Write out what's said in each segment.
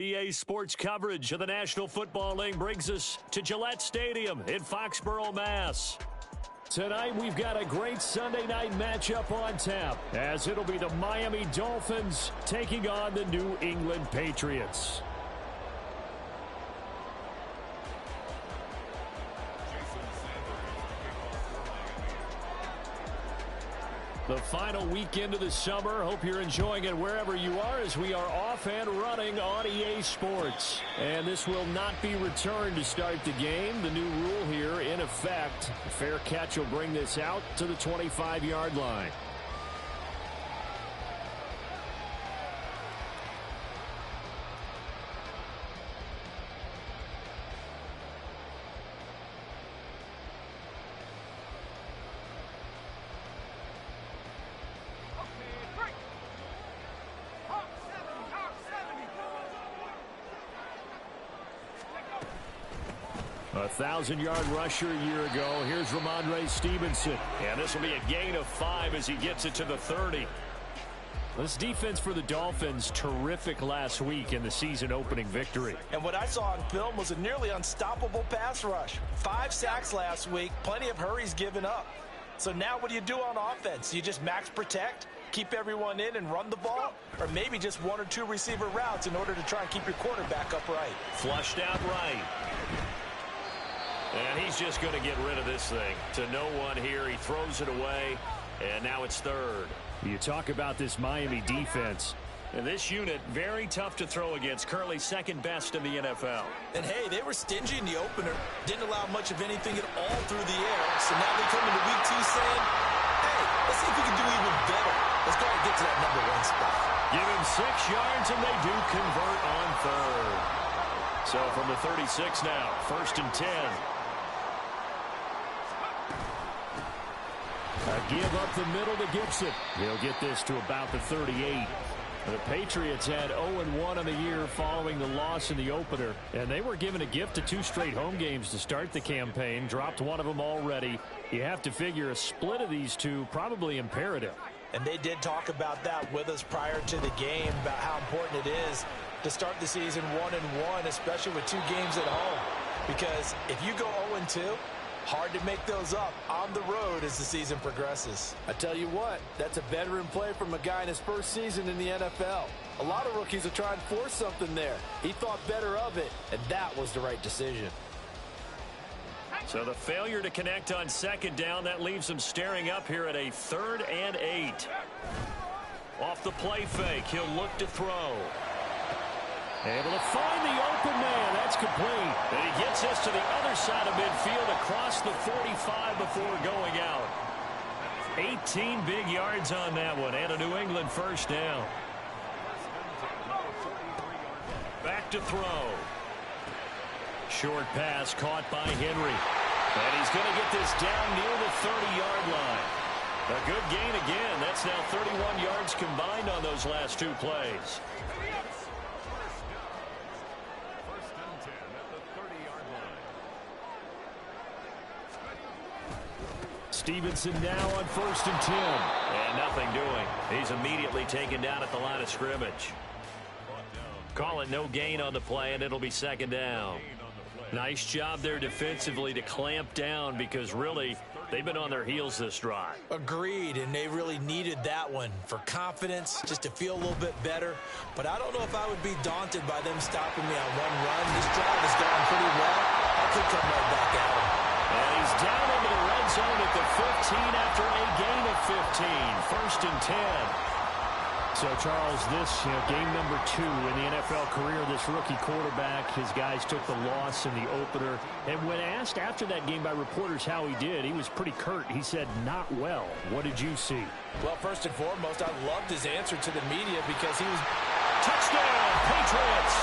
EA Sports coverage of the National Football League brings us to Gillette Stadium in Foxborough, Mass. Tonight, we've got a great Sunday night matchup on tap, as it'll be the Miami Dolphins taking on the New England Patriots. The final weekend of the summer. Hope you're enjoying it wherever you are, as we are off and running on EA Sports. And this will not be returned to start the game. The new rule here in effect. A fair catch will bring this out to the 25-yard line. A 1,000-yard rusher a year ago. Here's Ramondre Stevenson. And this will be a gain of 5 as he gets it to the 30. This defense for the Dolphins, terrific last week in the season-opening victory. And what I saw on film was a nearly unstoppable pass rush. 5 sacks last week, plenty of hurries given up. So now what do you do on offense? You just max protect, keep everyone in and run the ball, or maybe just 1 or 2 receiver routes in order to try and keep your quarterback upright. Flushed out right. And he's just going to get rid of this thing to no one here. He throws it away, and now it's third. You talk about this Miami defense. And this unit, very tough to throw against, currently second best in the NFL. And, hey, they were stingy in the opener, didn't allow much of anything at all through the air. So now they come into week 2 saying, hey, let's see if we can do even better. Let's try to get to that #1 spot. Give him 6 yards, and they do convert on third. So from the 36 now, 1st and 10. A give up the middle to Gibson. He'll get this to about the 38. The Patriots had 0-1 on the year following the loss in the opener, and they were given a gift of 2 straight home games to start the campaign. Dropped one of them already. You have to figure a split of these two probably imperative. And they did talk about that with us prior to the game, about how important it is to start the season 1-1, especially with 2 games at home. Because if you go 0-2, hard to make those up on the road as the season progresses. I tell you what, that's a veteran play from a guy in his first season in the NFL. A lot of rookies are trying to force something there. He thought better of it, and that was the right decision. So the failure to connect on 2nd down, that leaves him staring up here at a 3rd and 8. Off the play fake, he'll look to throw. Able to find the open man. That's complete. And he gets us to the other side of midfield across the 45 before going out. 18 big yards on that one, and a New England 1st down. Back to throw. Short pass caught by Henry. And he's going to get this down near the 30-yard line. A good gain again. That's now 31 yards combined on those last 2 plays. Stevenson now on 1st and 10. And nothing doing. He's immediately taken down at the line of scrimmage. Call it no gain on the play, and it'll be 2nd down. Nice job there defensively to clamp down, because really they've been on their heels this drive. Agreed, and they really needed that one for confidence, just to feel a little bit better. But I don't know if I would be daunted by them stopping me on 1 run. This drive has gone pretty well. I could come right back at him. And he's down into the red zone at the 15 after a gain of 15. 1st and 10. So, Charles, this game number 2 in the NFL career, this rookie quarterback. His guys took the loss in the opener. And when asked after that game by reporters how he did, he was pretty curt. He said, not well. What did you see? Well, first and foremost, I loved his answer to the media, because he was... Touchdown, Patriots!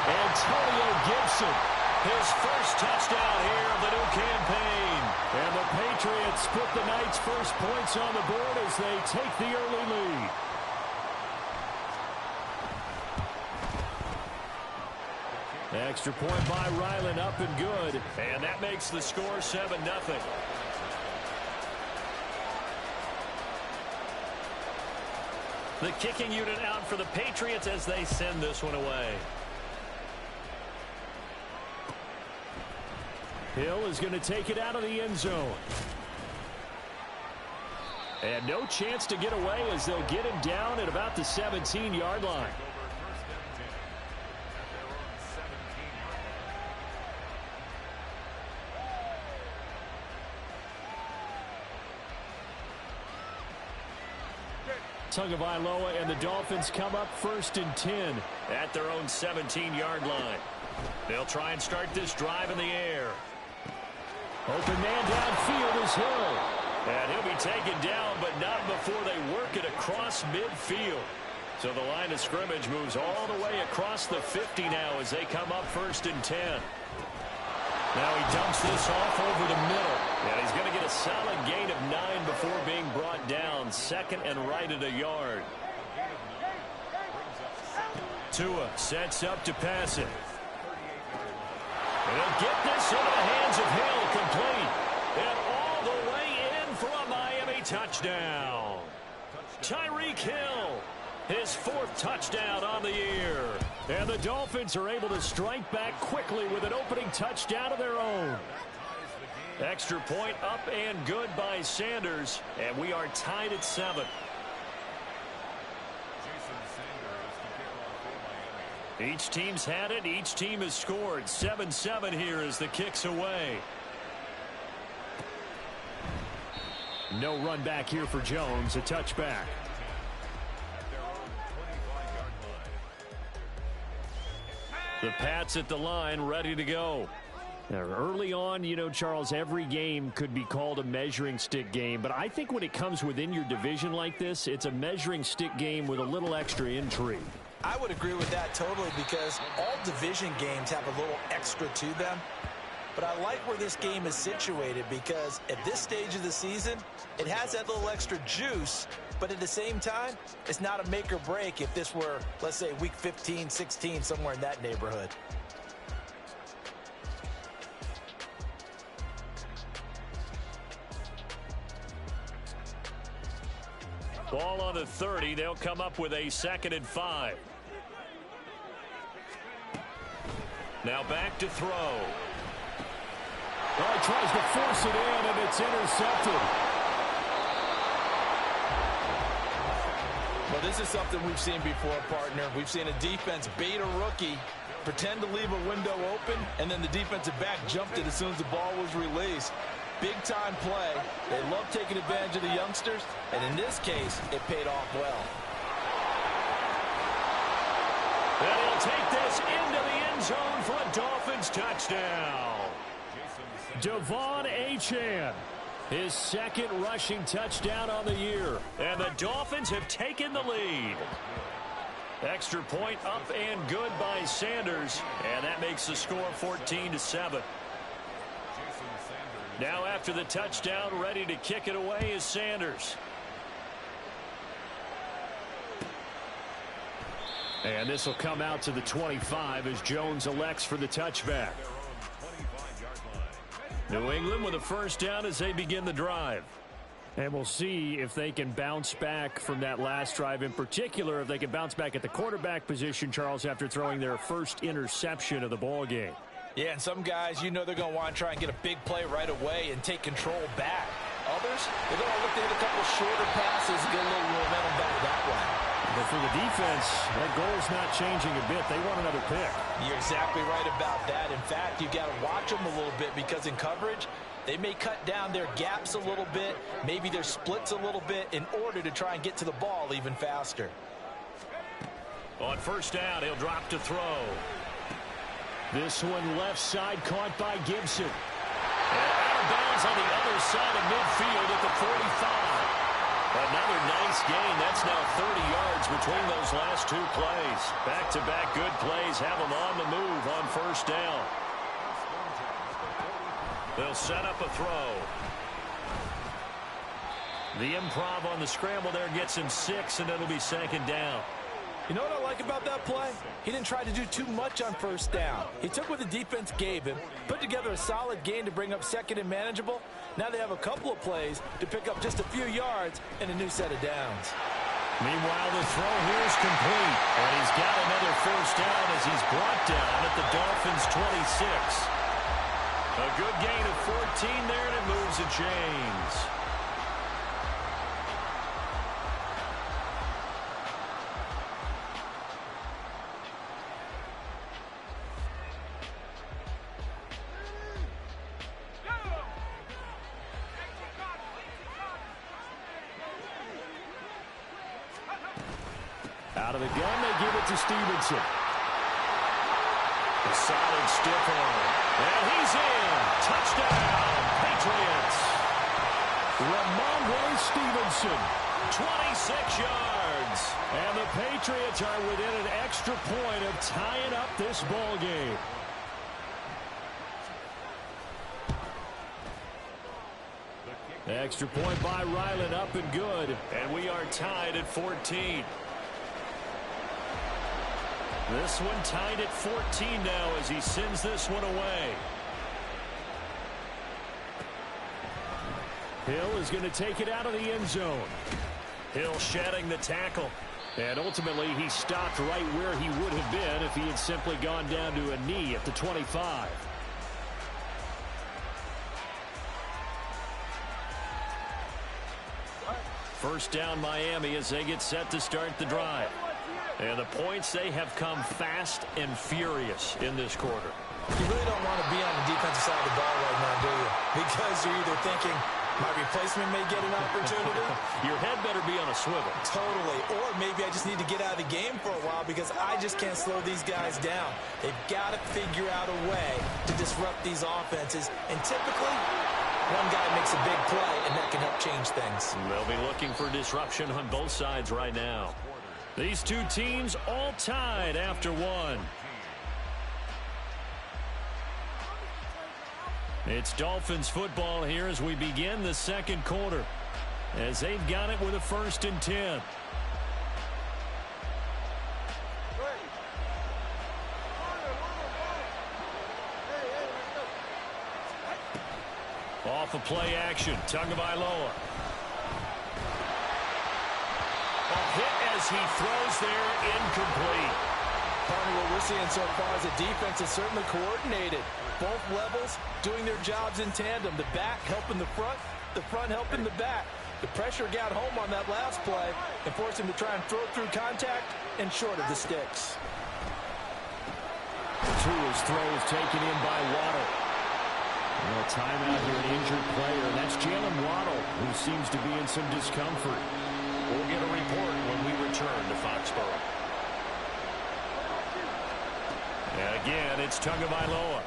Antonio Gibson. His first touchdown here of the new campaign. And the Patriots put the Knights' first points on the board as they take the early lead. Extra point by Ryland, up and good. And that makes the score 7-0. The kicking unit out for the Patriots as they send this one away. Hill is going to take it out of the end zone. And no chance to get away as they'll get him down at about the 17-yard line. Tagovailoa and the Dolphins come up 1st and 10 at their own 17-yard line. They'll try and start this drive in the air. Open man downfield is Hill. And he'll be taken down, but not before they work it across midfield. So the line of scrimmage moves all the way across the 50 now as they come up 1st and 10. Now he dumps this off over the middle. And he's going to get a solid gain of 9 before being brought down. 2nd and right at a yard. Tua sets up to pass it. And he'll get this into the hands of Hill, complete. And all the way in for a Miami touchdown. Tyreek Hill, his 4th touchdown on the year. And the Dolphins are able to strike back quickly with an opening touchdown of their own. Extra point up and good by Sanders. And we are tied at 7. Each team's had it. Each team has scored. 7-7 here as the kick's away. No run back here for Jones. A touchback. The Pats at the line, ready to go. Now, early on, you know, Charles, every game could be called a measuring stick game. But I think when it comes within your division like this, it's a measuring stick game with a little extra intrigue. I would agree with that totally because all division games have a little extra to them. But I like where this game is situated because at this stage of the season, it has that little extra juice. But at the same time, it's not a make or break if this were, let's say, week 15, 16, somewhere in that neighborhood. Ball on the 30. They'll come up with a 2nd and 5. Now back to throw. Well, he tries to force it in, and it's intercepted. Well, this is something we've seen before, partner. We've seen a defense bait a rookie, pretend to leave a window open, and then the defensive back jumped it as soon as the ball was released. Big-time play. They love taking advantage of the youngsters, and in this case, it paid off well. And he'll take this into the end zone for a Dolphins touchdown. Devon Achane, his 2nd rushing touchdown on the year. And the Dolphins have taken the lead. Extra point up and good by Sanders. And that makes the score 14-7. Now after the touchdown, ready to kick it away is Sanders. And this will come out to the 25 as Jones elects for the touchback. New England with a 1st down as they begin the drive. And we'll see if they can bounce back from that last drive, in particular if they can bounce back at the quarterback position, Charles, after throwing their 1st interception of the ball game. Yeah, and some guys, you know they're going to want to try and get a big play right away and take control back. Others, they're going to look to hit a couple shorter passes and get a little momentum back that way. But for the defense, that goal's not changing a bit. They want another pick. You're exactly right about that. In fact, you've got to watch them a little bit because in coverage, they may cut down their gaps a little bit, maybe their splits a little bit in order to try and get to the ball even faster. On 1st down, he'll drop to throw. This one left side caught by Gibson. And out of bounds on the other side of midfield at the 45. Another nice gain. That's now 30 yards between those last 2 plays. Back-to-back good plays have them on the move on 1st down. They'll set up a throw. The improv on the scramble there gets him 6, and it'll be 2nd down. You know what I like about that play? He didn't try to do too much on 1st down. He took what the defense gave him, put together a solid gain to bring up 2nd and manageable. Now they have a couple of plays to pick up just a few yards and a new set of downs. Meanwhile, the throw here is complete. And he's got another first down as he's brought down at the Dolphins' 26. A good gain of 14 there, and it moves the chains. Out of the gun, they give it to Stevenson. A solid stiff arm. And he's in. Touchdown, Patriots. Ramondre Stevenson. 26 yards. And the Patriots are within an extra point of tying up this ball game. Extra point by Ryland, up and good. And we are tied at 14. This one tied at 14 now as he sends this one away. Hill is going to take it out of the end zone. Hill shedding the tackle. And ultimately, he stopped right where he would have been if he had simply gone down to a knee at the 25. First down Miami as they get set to start the drive. And the points, they have come fast and furious in this quarter. You really don't want to be on the defensive side of the ball right now, do you? Because you're either thinking, my replacement may get an opportunity. Your head better be on a swivel. Totally. Or maybe I just need to get out of the game for a while because I just can't slow these guys down. They've got to figure out a way to disrupt these offenses. And typically, one guy makes a big play, and that can help change things. They'll be looking for disruption on both sides right now. These two teams all tied after one. It's Dolphins football here as we begin the second quarter. As they've got it with a 1st and 10. Off of play action, Tagovailoa. A hit as he throws there, incomplete. Partner, what we're seeing so far is the defense is certainly coordinated. Both levels doing their jobs in tandem. The back helping the front helping the back. The pressure got home on that last play and forced him to try and throw through contact and short of the sticks. Tua's throw is taken in by Waddle. A timeout here, an injured player. That's Jalen Waddle, who seems to be in some discomfort. We'll get a report when we return to Foxborough. And again, it's Tagovailoa.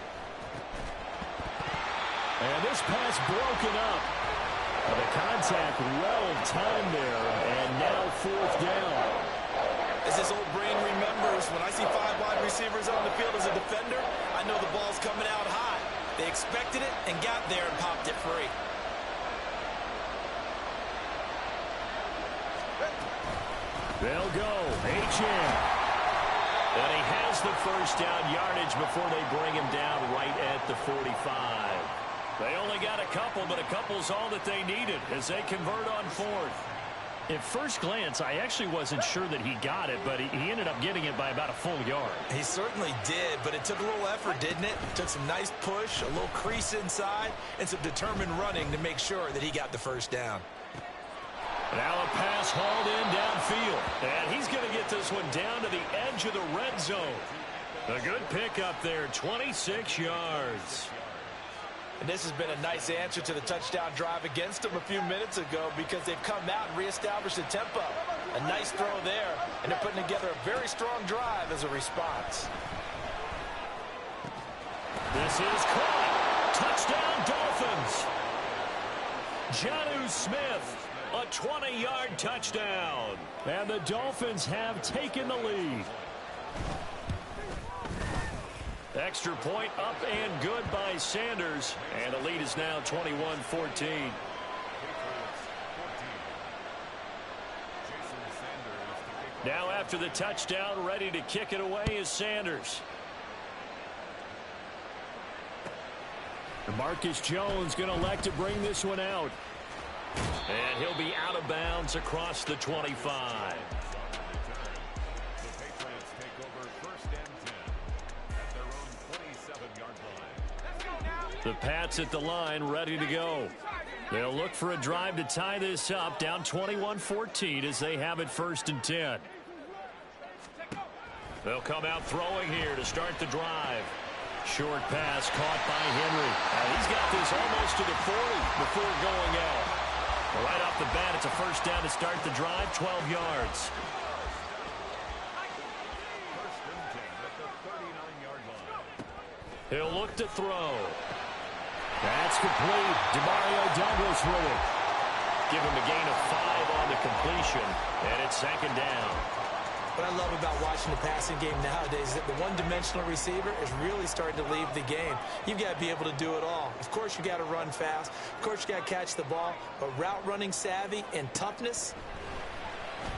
And this pass broken up. The contact well timed there, and now 4th down. As this old brain remembers, when I see 5 wide receivers on the field as a defender, I know the ball's coming out high. They expected it and got there and popped it free. They'll go. H.M. And he has the first down yardage before they bring him down right at the 45. They only got a couple, but a couple's all that they needed as they convert on 4th. At first glance, I actually wasn't sure that he got it, but he ended up getting it by about a full yard. He certainly did, but it took a little effort, didn't it? Took some nice push, a little crease inside, and some determined running to make sure that he got the first down. Now a pass hauled in downfield. And he's going to get this one down to the edge of the red zone. A good pickup there, 26 yards. And this has been a nice answer to the touchdown drive against them a few minutes ago because they've come out and reestablished the tempo. A nice throw there, and they're putting together a very strong drive as a response. This is caught. Touchdown, Dolphins. Jonnu Smith, a 20-yard touchdown. And the Dolphins have taken the lead. Extra point up and good by Sanders. And the lead is now 21-14. Now after the touchdown, ready to kick it away is Sanders. Marcus Jones going to elect to bring this one out. And he'll be out of bounds across the 25. The Pats at the line, ready to go. They'll look for a drive to tie this up, down 21-14 as they have it 1st and 10. They'll come out throwing here to start the drive. Short pass caught by Henry. He's got this almost to the 40 before going out. Right off the bat, it's a 1st down to start the drive, 12 yards. He'll look to throw. That's complete. Demario Douglas with it. Give him a gain of 5 on the completion, and it's 2nd down. What I love about watching the passing game nowadays is that the one-dimensional receiver is really starting to leave the game. You've got to be able to do it all. Of course, you got to run fast. Of course, you got to catch the ball. But route running savvy and toughness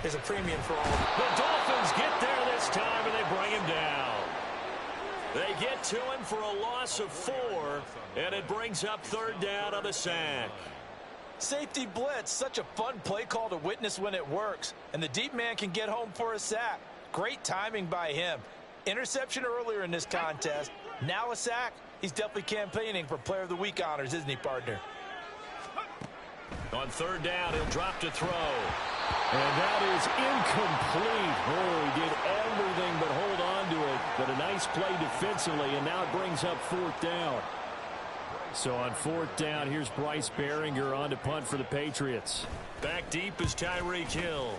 is a premium for all of them. The Dolphins get there this time, and they bring him down. They get to him for a loss of 4, and it brings up 3rd down on the sack. Safety blitz, such a fun play call to witness when it works. And the deep man can get home for a sack. Great timing by him. Interception earlier in this contest. Now a sack. He's definitely campaigning for Player of the Week honors, isn't he, partner? On 3rd down, he'll drop to throw. And that is incomplete. Oh, he did everything but hold on to it. But a nice play defensively, and now it brings up 4th down. So on 4th down, here's Bryce Baringer on to punt for the Patriots. Back deep is Tyreek Hill.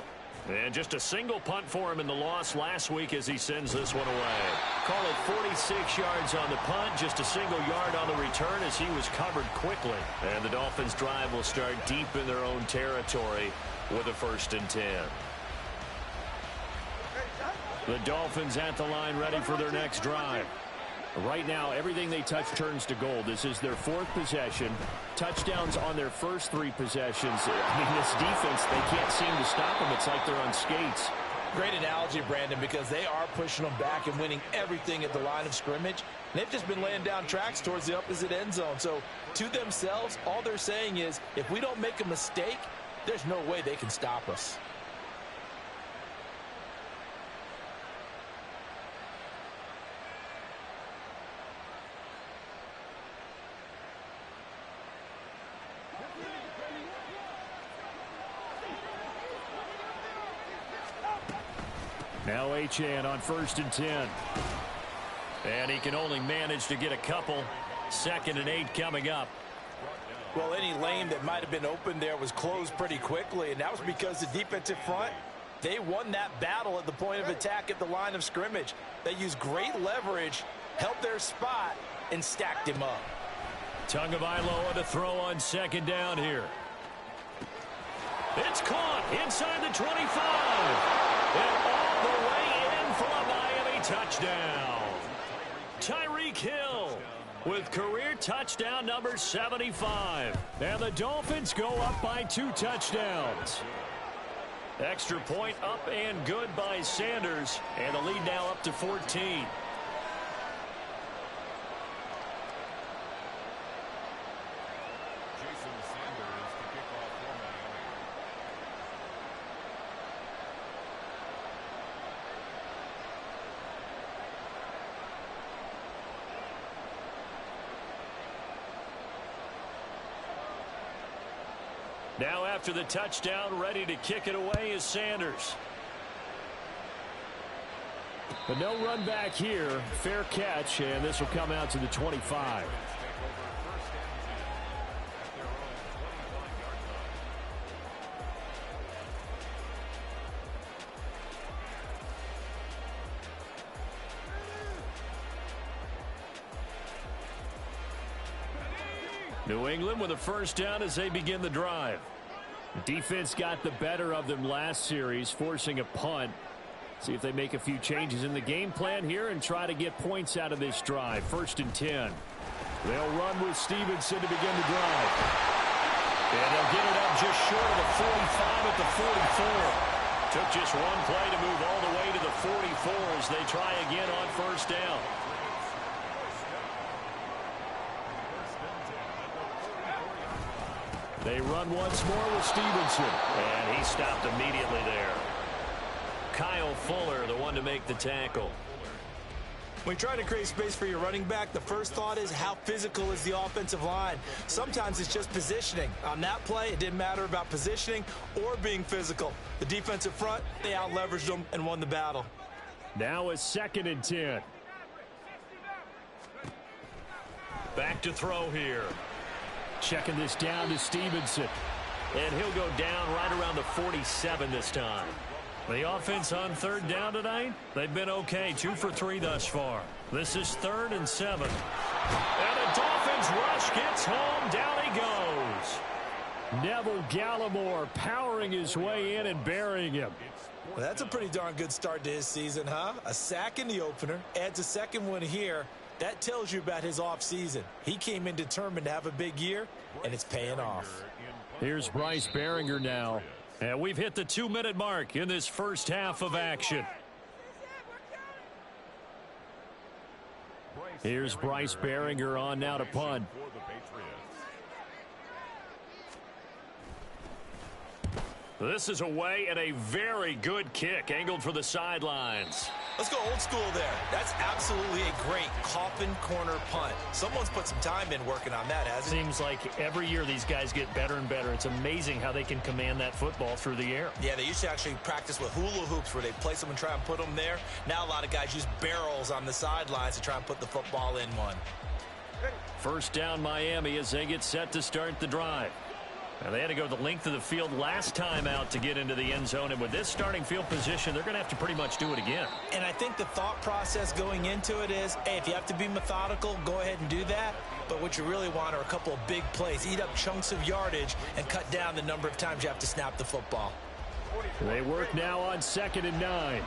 And just a single punt for him in the loss last week as he sends this one away. Call it 46 yards on the punt, just a single yard on the return as he was covered quickly. And the Dolphins' drive will start deep in their own territory with a 1st and 10. The Dolphins at the line ready for their next drive. Right now, everything they touch turns to gold. This is their 4th possession. Touchdowns on their first 3 possessions. I mean, this defense, they can't seem to stop them. It's like they're on skates. Great analogy, Brandon, because they are pushing them back and winning everything at the line of scrimmage. They've just been laying down tracks towards the opposite end zone. So to themselves, all they're saying is, if we don't make a mistake, there's no way they can stop us. Now Achane on 1st and 10. And he can only manage to get a couple. 2nd and 8 coming up. Well, any lane that might have been open there was closed pretty quickly, and that was because the defensive front, they won that battle at the point of attack at the line of scrimmage. They used great leverage, held their spot, and stacked him up. Tagovailoa to throw on 2nd down here. It's caught inside the 25. And all the way in for a Miami touchdown. Tyreek Hill with career touchdown number 75. And the Dolphins go up by 2 touchdowns. Extra point up and good by Sanders. And the lead now up to 14. Now after the touchdown, ready to kick it away is Sanders. But no run back here. Fair catch, and this will come out to the 25. New England with a 1st down as they begin the drive. Defense got the better of them last series, forcing a punt. See if they make a few changes in the game plan here and try to get points out of this drive. 1st and 10. They'll run with Stevenson to begin the drive. And they'll get it up just short of the 45 at the 44. Took just one play to move all the way to the 44 as they try again on 1st down. They run once more with Stevenson. And he stopped immediately there. Kyle Fuller, the one to make the tackle. When you try to create space for your running back, the first thought is how physical is the offensive line. Sometimes it's just positioning. On that play, it didn't matter about positioning or being physical. The defensive front, they out-leveraged them and won the battle. Now a 2nd and 10. Back to throw here. Checking this down to Stevenson. And he'll go down right around the 47 this time. The offense on 3rd down tonight, they've been okay. 2 for 3 thus far. This is 3rd and 7. And the Dolphins rush gets home. Down he goes. Neville Gallimore powering his way in and burying him. Well, that's a pretty darn good start to his season, huh? A sack in the opener, adds a second one here. That tells you about his offseason. He came in determined to have a big year, and it's paying off. Here's Bryce Baringer now. And we've hit the 2-minute mark in this first half of action. Here's Bryce Baringer on now to punt. This is away and a very good kick angled for the sidelines. Let's go old school there. That's absolutely a great coffin corner punt. Someone's put some time in working on that, hasn't it? Seems like every year these guys get better and better. It's amazing how they can command that football through the air. Yeah, they used to actually practice with hula hoops where they place them and try and put them there. Now a lot of guys use barrels on the sidelines to try and put the football in one. First down Miami as they get set to start the drive. And they had to go the length of the field last time out to get into the end zone. And with this starting field position, they're going to have to pretty much do it again. And I think the thought process going into it is, hey, if you have to be methodical, go ahead and do that. But what you really want are a couple of big plays. Eat up chunks of yardage and cut down the number of times you have to snap the football. They work now on 2nd and 9.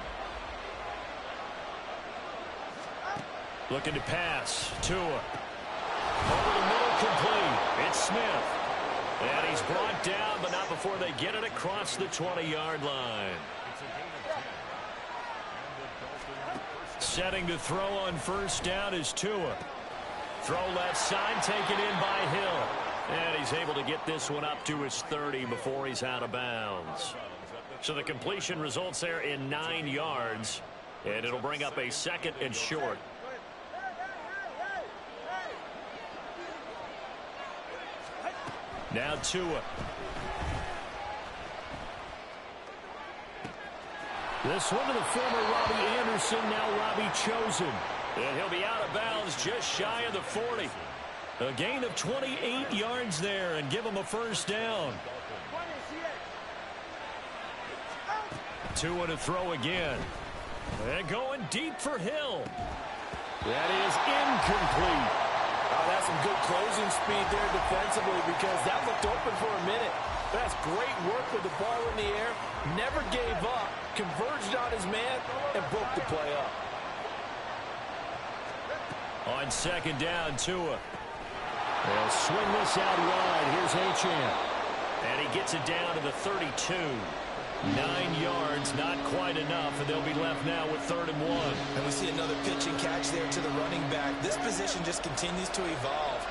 Looking to pass. Tua. Over the middle, complete. It's Smith. And he's brought down, but not before they get it across the 20-yard line. Setting to throw on first down is Tua. Throw left side, taken in by Hill. And he's able to get this one up to his 30 before he's out of bounds. So the completion results there in 9 yards. And it'll bring up a 2nd and short. Now Tua. This one to the former Robbie Anderson, now Robbie Chosen. And he'll be out of bounds just shy of the 40. A gain of 28 yards there and give him a first down. Tua to throw again. And going deep for Hill. That is incomplete. That's some good closing speed there defensively because that looked open for a minute. That's great work with the ball in the air. Never gave up, converged on his man, and broke the play up. On 2nd down, Tua. They'll swing this out wide. Here's Achane. And he gets it down to the 32. 9 yards, not quite enough, and they'll be left now with 3rd and 1. And we see another pitch and catch there to the running back. This position just continues to evolve.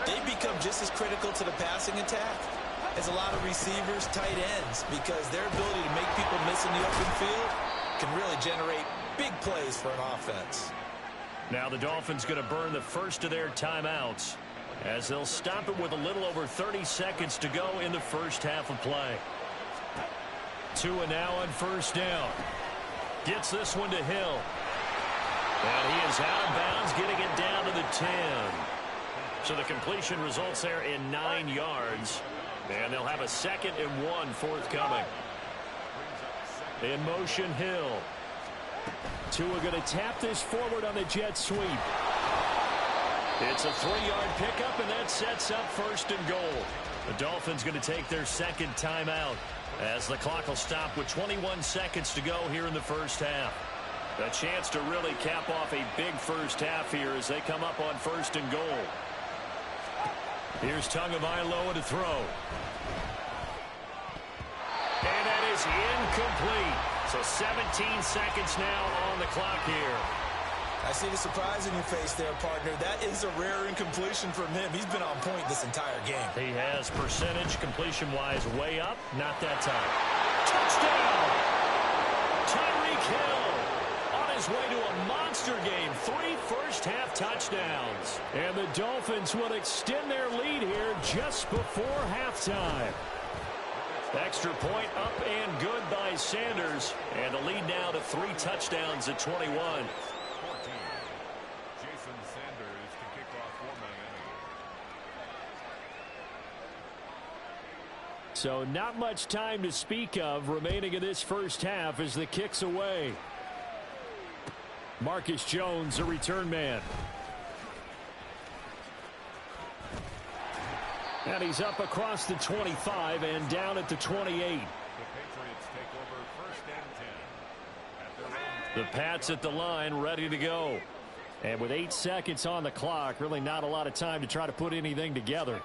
They become just as critical to the passing attack as a lot of receivers, tight ends, because their ability to make people miss in the open field can really generate big plays for an offense. Now the Dolphins going to burn the first of their timeouts as they'll stop it with a little over 30 seconds to go in the first half of play. Tua now on first down. Gets this one to Hill. And he is out of bounds, getting it down to the 10. So the completion results there in 9 yards. And they'll have a 2nd and 1 forthcoming. In motion, Hill. Tua going to tap this forward on the jet sweep. It's a 3-yard pickup, and that sets up 1st and goal. The Dolphins going to take their 2nd timeout as the clock will stop with 21 seconds to go here in the first half. A chance to really cap off a big first half here as they come up on 1st and goal. Here's Tagovailoa to throw. And that is incomplete. So 17 seconds now on the clock here. I see the surprise in your face there, partner. That is a rare incompletion from him. He's been on point this entire game. He has percentage completion-wise way up. Not that time. Touchdown! Tyreek Hill on his way to a monster game. 3 first-half touchdowns. And the Dolphins will extend their lead here just before halftime. Extra point up and good by Sanders. And the lead now to 3 touchdowns at 21. So not much time to speak of remaining in this first half as the kick's away. Marcus Jones, a return man. And he's up across the 25 and down at the 28. The Pats at the line, ready to go. And with 8 seconds on the clock, really not a lot of time to try to put anything together.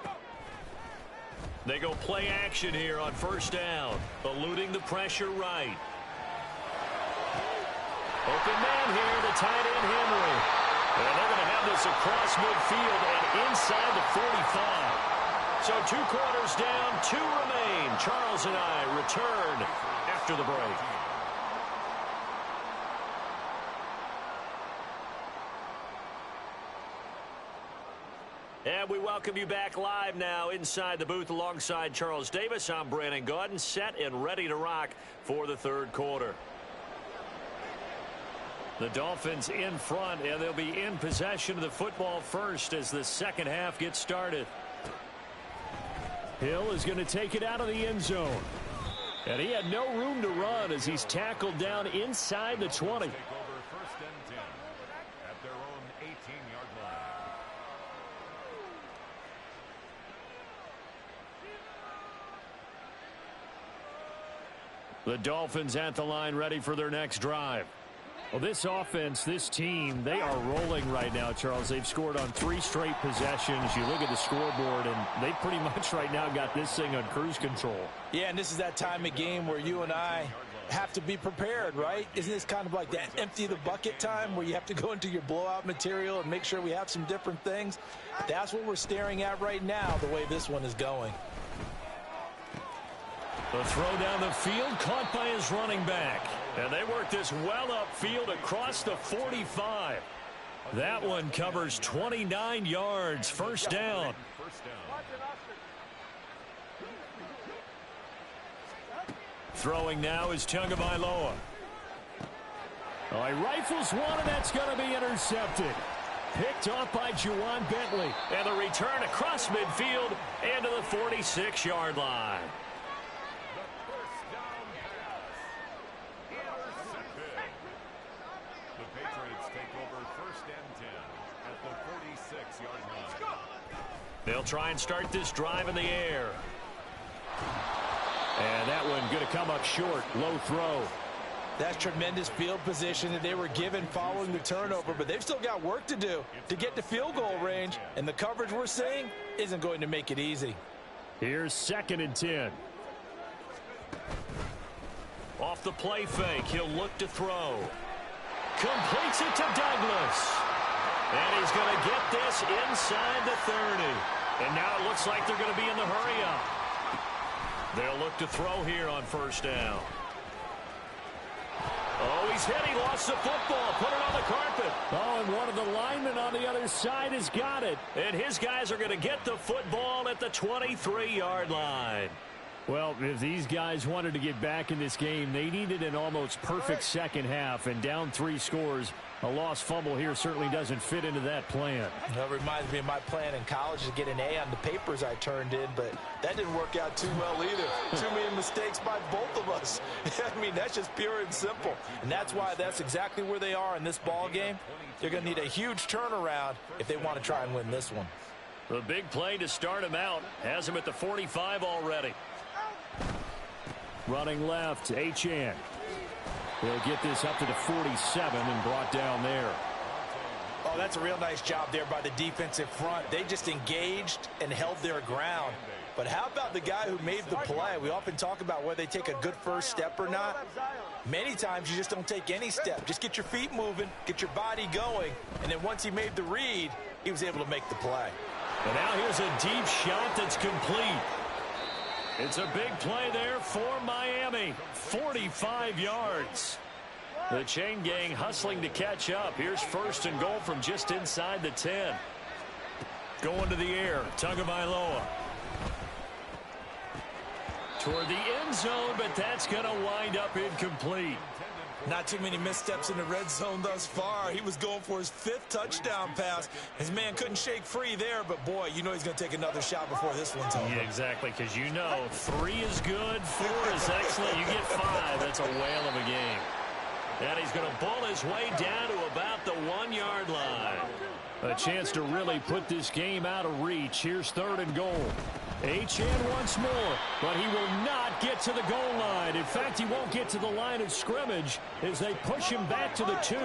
They go play action here on first down, eluding the pressure right. Open man here, the tight end Henry. And they're going to have this across midfield and inside the 45. So 2 quarters down, 2 remain. Charles and I return after the break. And we welcome you back live now inside the booth alongside Charles Davis. I'm Brandon Gaudin, set and ready to rock for the third quarter. The Dolphins in front, and they'll be in possession of the football first as the second half gets started. Hill is going to take it out of the end zone. And he had no room to run as he's tackled down inside the 20. The Dolphins at the line ready for their next drive. Well, this offense, this team, they are rolling right now, Charles. They've scored on 3 straight possessions. You look at the scoreboard, and they pretty much right now got this thing on cruise control. Yeah, and this is that time of game where you and I have to be prepared, right? Isn't this kind of like that empty the bucket time where you have to go into your blowout material and make sure we have some different things? That's what we're staring at right now, the way this one is going. The throw down the field, caught by his running back. And they work this well upfield across the 45. That one covers 29 yards, first down. Throwing now is Tagovailoa. Oh, he rifles one, and that's going to be intercepted. Picked off by Juwan Bentley. And the return across midfield and to the 46-yard line. They'll try and start this drive in the air. And that one going to come up short. Low throw. That's tremendous field position that they were given following the turnover, but they've still got work to do to get to field goal range, and the coverage we're seeing isn't going to make it easy. Here's 2nd and 10. Off the play fake, he'll look to throw. Completes it to Douglas. And he's going to get this inside the 30. And now it looks like they're going to be in the hurry-up. They'll look to throw here on first down. Oh, he's hit. He lost the football. Put it on the carpet. Oh, and one of the linemen on the other side has got it. And his guys are going to get the football at the 23-yard line. Well, if these guys wanted to get back in this game, they needed an almost perfect second half, and down 3 scores. A lost fumble here certainly doesn't fit into that plan. That reminds me of my plan in college to get an A on the papers I turned in, but that didn't work out too well either. Too many mistakes by both of us. I mean, that's just pure and simple. And that's why that's exactly where they are in this ball game. They're going to need a huge turnaround if they want to try and win this one. The big play to start him out has him at the 45 already. Running left, Achane. They'll get this up to the 47 and brought down there. Oh, that's a real nice job there by the defensive front. They just engaged and held their ground. But how about the guy who made the play? We often talk about whether they take a good first step or not. Many times you just don't take any step. Just get your feet moving, get your body going, and then once he made the read, he was able to make the play. And now here's a deep shot that's complete. It's a big play there for Miami. 45 yards. The chain gang hustling to catch up. Here's first and goal from just inside the 10. Going to the air, Tagovailoa. Toward the end zone, but that's going to wind up incomplete. Not too many missteps in the red zone thus far. He was going for his 5th touchdown pass. His man couldn't shake free there, but boy, you know he's going to take another shot before this one's over. Yeah, exactly, because you know 3 is good, 4 is excellent. You get 5, that's a whale of a game. And he's going to bull his way down to about the 1-yard line. A chance to really put this game out of reach. Here's third and goal. Achane once more, but he will not get to the goal line. In fact, he won't get to the line of scrimmage as they push him back to the 2.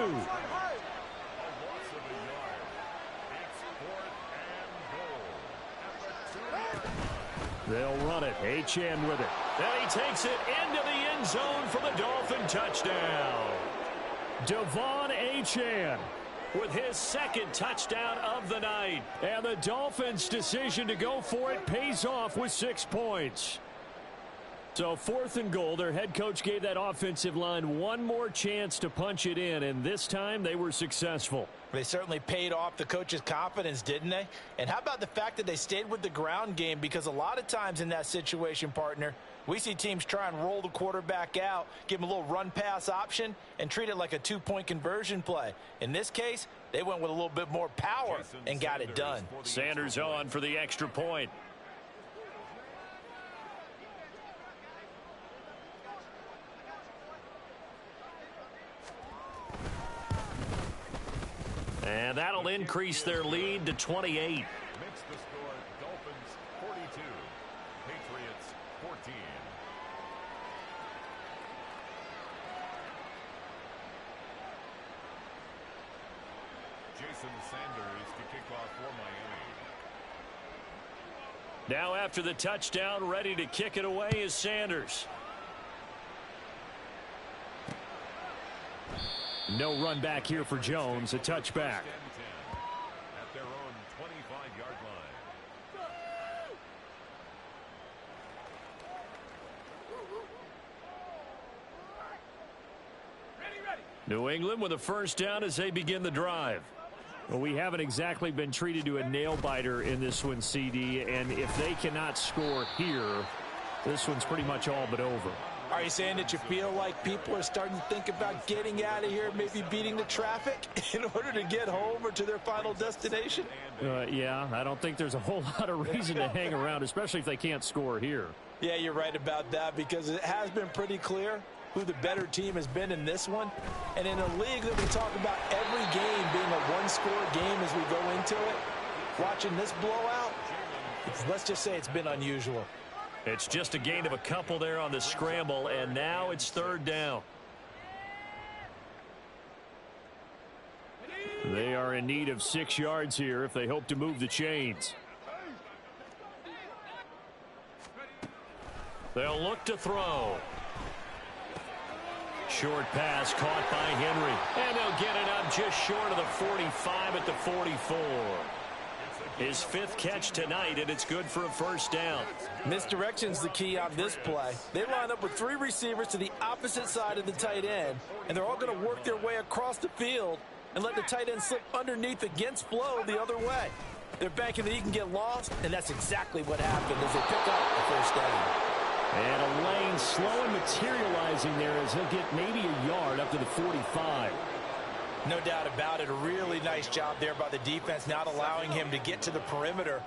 They'll run it. Achane with it. And he takes it into the end zone for the Dolphin touchdown. Devon Achane with his 2nd touchdown of the night. And the Dolphins' decision to go for it pays off with 6 points. So 4th and goal, their head coach gave that offensive line one more chance to punch it in, and this time they were successful. They certainly paid off the coach's confidence, didn't they? And how about the fact that they stayed with the ground game? Because a lot of times in that situation, partner, we see teams try and roll the quarterback out, give him a little run-pass option, and treat it like a 2-point conversion play. In this case, they went with a little bit more power and got it done. Sanders on for the extra point. And that'll increase their lead to 28. Makes the score Dolphins 42, Patriots 14. Jason Sanders to kick off for Miami. Now after the touchdown, ready to kick it away is Sanders. No run back here for Jones. A touchback. At their own 25-yard line. New England with a first down as they begin the drive. Well, we haven't exactly been treated to a nail-biter in this one, CD, and if they cannot score here, this one's pretty much all but over. Are you saying that you feel like people are starting to think about getting out of here, maybe beating the traffic in order to get home or to their final destination? Yeah, I don't think there's a whole lot of reason to hang around, especially if they can't score here. Yeah, you're right about that, because it has been pretty clear who the better team has been in this one. And in a league that we talk about every game being a one-score game as we go into it, watching this blowout, let's just say it's been unusual. It's just a gain of a couple there on the scramble, and now it's third down. They are in need of 6 yards here if they hope to move the chains. They'll look to throw. Short pass caught by Henry. And they'll get it up just short of the 45 at the 44. His 5th catch tonight, and it's good for a first down. Misdirection's the key on this play. They line up with 3 receivers to the opposite side of the tight end, and they're all going to work their way across the field and let the tight end slip underneath against flow the other way. They're banking that he can get lost, and that's exactly what happened as they pick up the first down. And a lane slow and materializing there as he'll get maybe a yard up to the 45. No doubt about it. A really nice job there by the defense, not allowing him to get to the perimeter.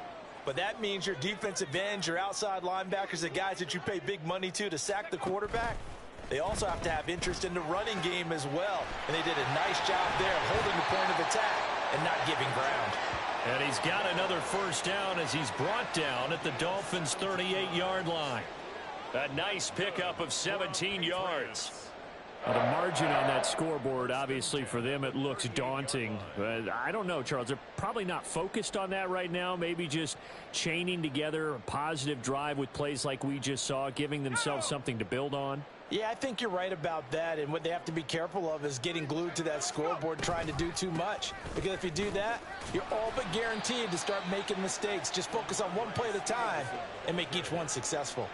But that means your defensive ends, your outside linebackers, the guys that you pay big money to sack the quarterback, they also have to have interest in the running game as well. And they did a nice job there holding the point of attack and not giving ground. And he's got another first down as he's brought down at the Dolphins' 38-yard line. A nice pickup of 17 yards. The margin on that scoreboard, obviously for them, it looks daunting. But I don't know, Charles. They're probably not focused on that right now. Maybe just chaining together a positive drive with plays like we just saw, giving themselves something to build on. Yeah, I think you're right about that. And what they have to be careful of is getting glued to that scoreboard, trying to do too much. Because if you do that, you're all but guaranteed to start making mistakes. Just focus on one play at a time and make each one successful.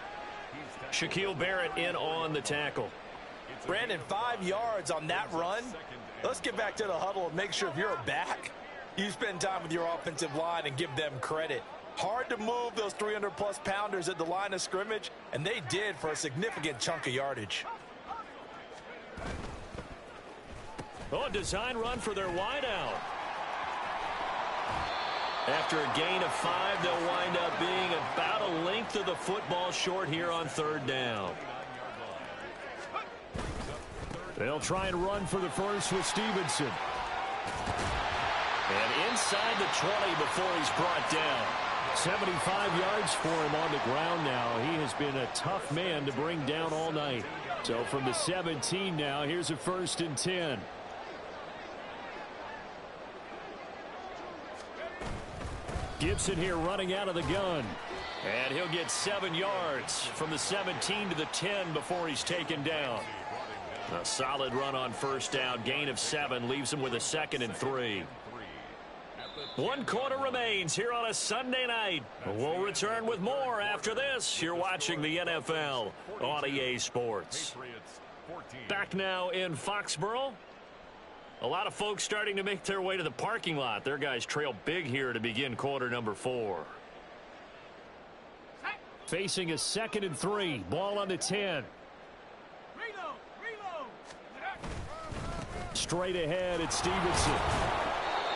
Shaquille Barrett in on the tackle. Brandon, 5 yards on that run. Let's get back to the huddle and make sure if you're a back, you spend time with your offensive line and give them credit. Hard to move those 300-plus pounders at the line of scrimmage, and they did for a significant chunk of yardage. Oh, design run for their wideout. After a gain of 5, they'll wind up being about a length of the football short here on 3rd down. They'll try and run for the first with Stevenson. And inside the 20 before he's brought down. 75 yards for him on the ground now. He has been a tough man to bring down all night. So from the 17 now, here's a 1st and 10. Gibson here running out of the gun. And he'll get 7 yards from the 17 to the 10 before he's taken down. A solid run on 1st down. Gain of 7 leaves him with a 2nd and 3. 1 quarter remains here on a Sunday night. We'll return with more after this. You're watching the NFL on EA Sports. Back now in Foxborough. A lot of folks starting to make their way to the parking lot. Their guys trail big here to begin quarter number 4. Facing a 2nd and 3. Ball on the 10. Straight ahead, it's Stevenson.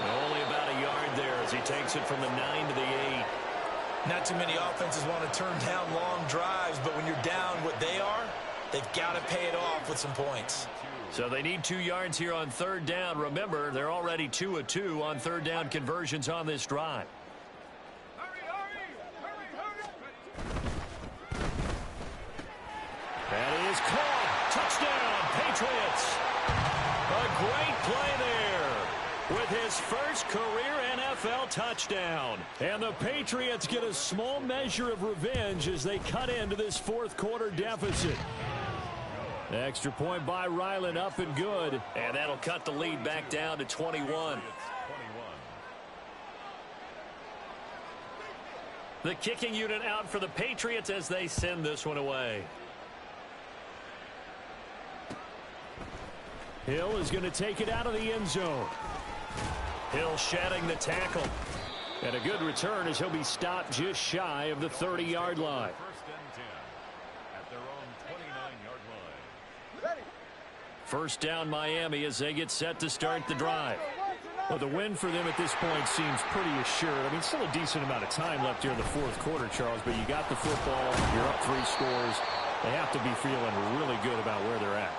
Only about a yard there as he takes it from the 9 to the 8. Not too many offenses want to turn down long drives, but when you're down what they are, they've got to pay it off with some points. So they need 2 yards here on 3rd down. Remember, they're already 2 of 2 on 3rd down conversions on this drive. That is caught. Touchdown, Patriots. A great play there with his first career NFL touchdown. And the Patriots get a small measure of revenge as they cut into this 4th quarter deficit. Extra point by Ryland, up and good. And that'll cut the lead back down to 21. The kicking unit out for the Patriots as they send this one away. Hill is going to take it out of the end zone. Hill shedding the tackle. And a good return as he'll be stopped just shy of the 30-yard line. 1st and 10 at their own 29-yard line. 1st down Miami as they get set to start the drive. Well, the win for them at this point seems pretty assured. I mean, still a decent amount of time left here in the 4th quarter, Charles, but you got the football, you're up 3 scores. They have to be feeling really good about where they're at.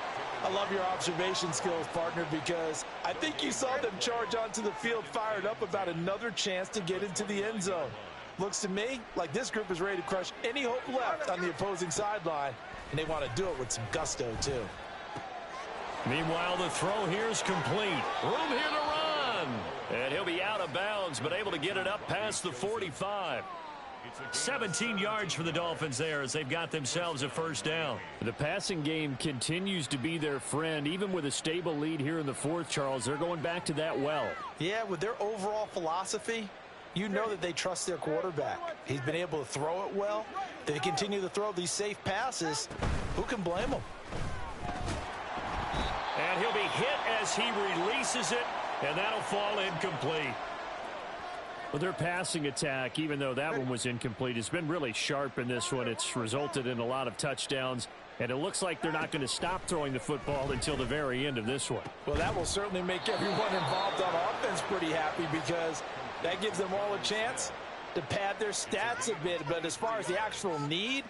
I love your observation skills, partner, because I think you saw them charge onto the field fired up about another chance to get into the end zone. Looks to me like this group is ready to crush any hope left on the opposing sideline, and they want to do it with some gusto, too. Meanwhile, the throw here is complete. Room here to run. And he'll be out of bounds, but able to get it up past the 45. 17 yards for the Dolphins there as they've got themselves a 1st down. The passing game continues to be their friend. Even with a stable lead here in the 4th, Charles, they're going back to that well. Yeah, with their overall philosophy, you know that they trust their quarterback. He's been able to throw it well. They continue to throw these safe passes. Who can blame them? And he'll be hit as he releases it, and that'll fall incomplete. Well, their passing attack, even though that one was incomplete, has been really sharp in this one. It's resulted in a lot of touchdowns, and it looks like they're not going to stop throwing the football until the very end of this one. Well, that will certainly make everyone involved on offense pretty happy because that gives them all a chance to pad their stats a bit. But as far as the actual need,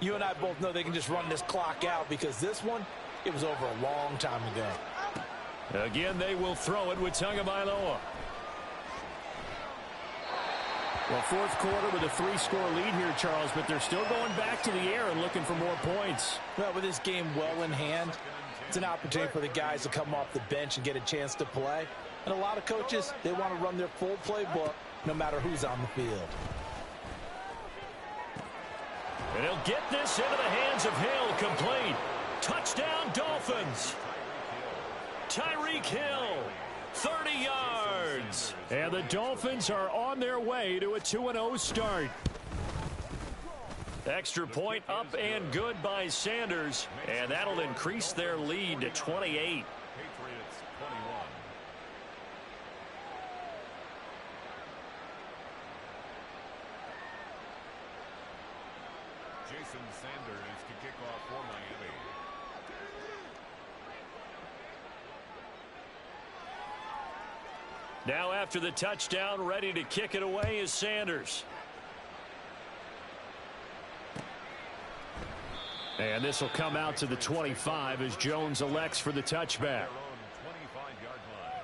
you and I both know they can just run this clock out because this one, it was over a long time ago. Again, they will throw it with Tagovailoa. Well, 4th quarter with a 3-score lead here, Charles, but they're still going back to the air and looking for more points. Well, with this game well in hand, It's an opportunity for the guys to come off the bench and get a chance to play. And a lot of coaches, they want to run their full playbook no matter who's on the field. And he'll get this into the hands of Hill, complete. Touchdown, Dolphins. Tyreek Hill, 30 yards. And the Dolphins are on their way to a 2-0 start. Extra point up and good by Sanders, and that'll increase their lead to 28. Patriots 21. Jason Sanders to kick off for Miami. Now after the touchdown, ready to kick it away is Sanders. And this will come out to the 25 as Jones elects for the touchback. Their own 25-yard line.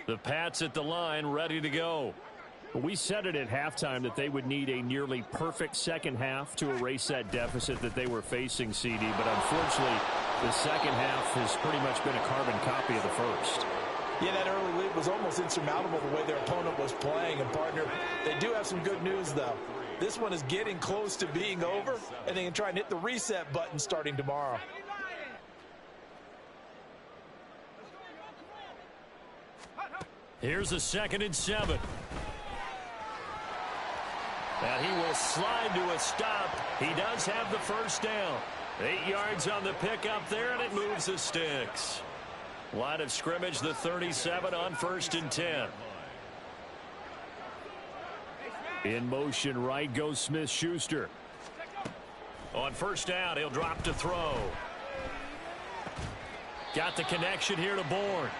The Pats at the line, ready to go. We said it at halftime that they would need a nearly perfect second half to erase that deficit that they were facing, CD. But unfortunately, the second half has pretty much been a carbon copy of the first. Yeah, that early lead was almost insurmountable the way their opponent was playing. And, partner, they do have some good news, though. This one is getting close to being over, and they can try and hit the reset button starting tomorrow. Here's a 2nd and 7. Now he will slide to a stop. He does have the first down. 8 yards on the pickup there, and it moves the sticks. Line of scrimmage, the 37 on 1st and 10. In motion right goes Smith-Schuster. On 1st down, he'll drop to throw. Got the connection here to Bourne.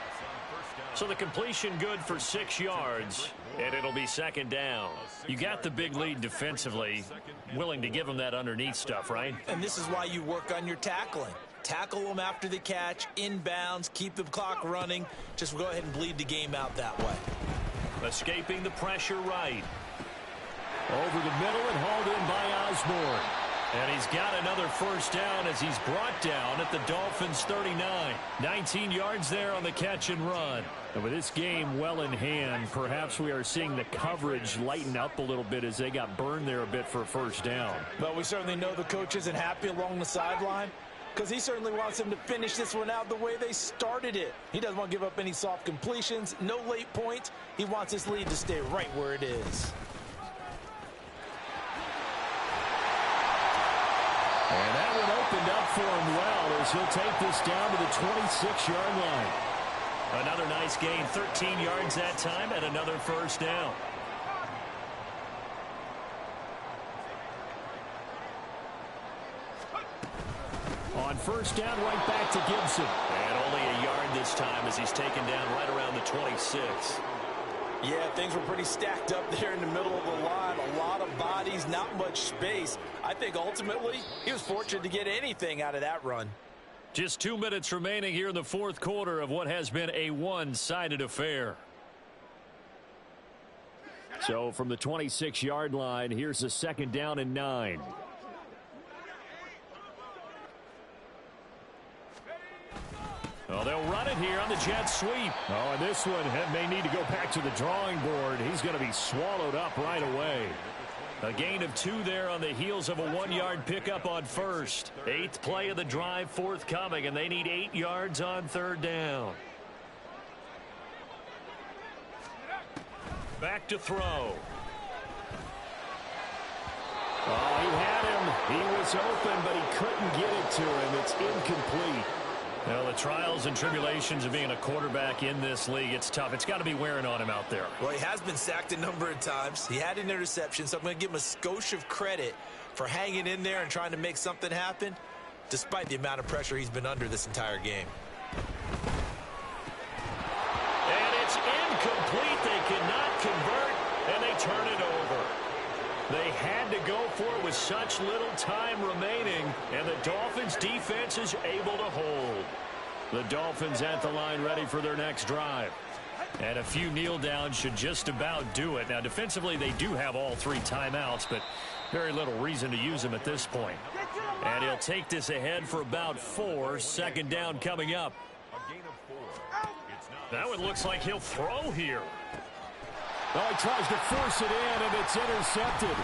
So the completion good for 6 yards, and it'll be 2nd down. You got the big lead defensively, willing to give them that underneath stuff, right? And this is why you work on your tackling. Tackle them after the catch, inbounds, keep the clock running. Just go ahead and bleed the game out that way. Escaping the pressure right. Over the middle and hauled in by Osborne. And he's got another 1st down as he's brought down at the Dolphins' 39. 19 yards there on the catch and run. And with this game well in hand, perhaps we are seeing the coverage lighten up a little bit as they got burned there a bit for a 1st down. But we certainly know the coach isn't happy along the sideline, because he certainly wants them to finish this one out the way they started it. He doesn't want to give up any soft completions, no late points. He wants his lead to stay right where it is. And that one opened up for him well as he'll take this down to the 26-yard line. Another nice gain, 13 yards that time, and another 1st down. On 1st down, right back to Gibson. And only a yard this time as he's taken down right around the 26. Yeah, things were pretty stacked up there in the middle of the line. A lot of bodies, not much space. I think ultimately he was fortunate to get anything out of that run. Just 2 minutes remaining here in the 4th quarter of what has been a one-sided affair. So from the 26-yard line, here's a 2nd down and 9. Well, they'll run it here on the jet sweep. Oh, and this one may need to go back to the drawing board. He's going to be swallowed up right away. A gain of 2 there on the heels of a 1-yard pickup on 1st. 8th play of the drive forthcoming, and they need 8 yards on 3rd down. Back to throw. Oh, he had him. He was open, but he couldn't get it to him. It's incomplete. Well, the trials and tribulations of being a quarterback in this league, it's tough. It's got to be wearing on him out there. Well, he has been sacked a number of times. He had an interception, so I'm going to give him a skosh of credit for hanging in there and trying to make something happen, despite the amount of pressure he's been under this entire game. And it's incomplete. They cannot convert, and they turn it over. They had to go for it with such little time remaining, and the Dolphins defense is able to hold. The Dolphins at the line ready for their next drive. And a few kneel downs should just about do it. Now, defensively, they do have all 3 timeouts, but very little reason to use them at this point. And he'll take this ahead for about 4. Second down coming up. A gain of 4. Now it looks like he'll throw here. Oh, he tries to force it in, and it's intercepted.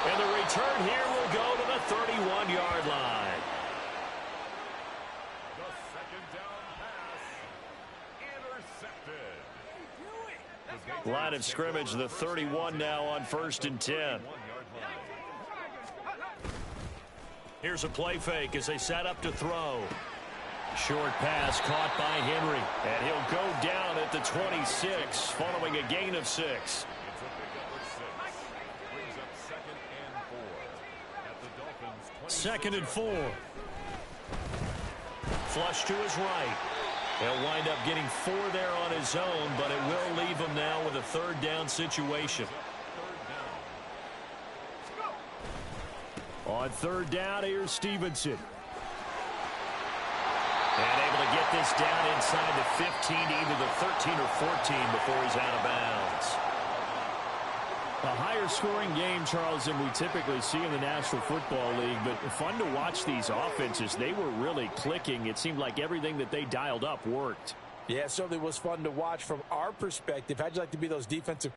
And the return here will go to the 31-yard line. The second down pass intercepted. Line of scrimmage, the 31 now on 1st and 10. Here's a play fake as they set up to throw. Short pass caught by Henry. And he'll go down at the 26 following a gain of 6. It's a pickup of 6. Brings up 2nd and 4 at the Dolphins' 2nd and 4. Flush to his right. He'll wind up getting 4 there on his own, but it will leave him now with a 3rd down situation. On 3rd down, here's Stevenson. And able to get this down inside the 15, either the 13 or 14 before he's out of bounds. A higher scoring game, Charles, than we typically see in the National Football League, but fun to watch these offenses. They were really clicking. It seemed like everything that they dialed up worked. Yeah, it certainly was fun to watch from our perspective. How'd you like to be those defensive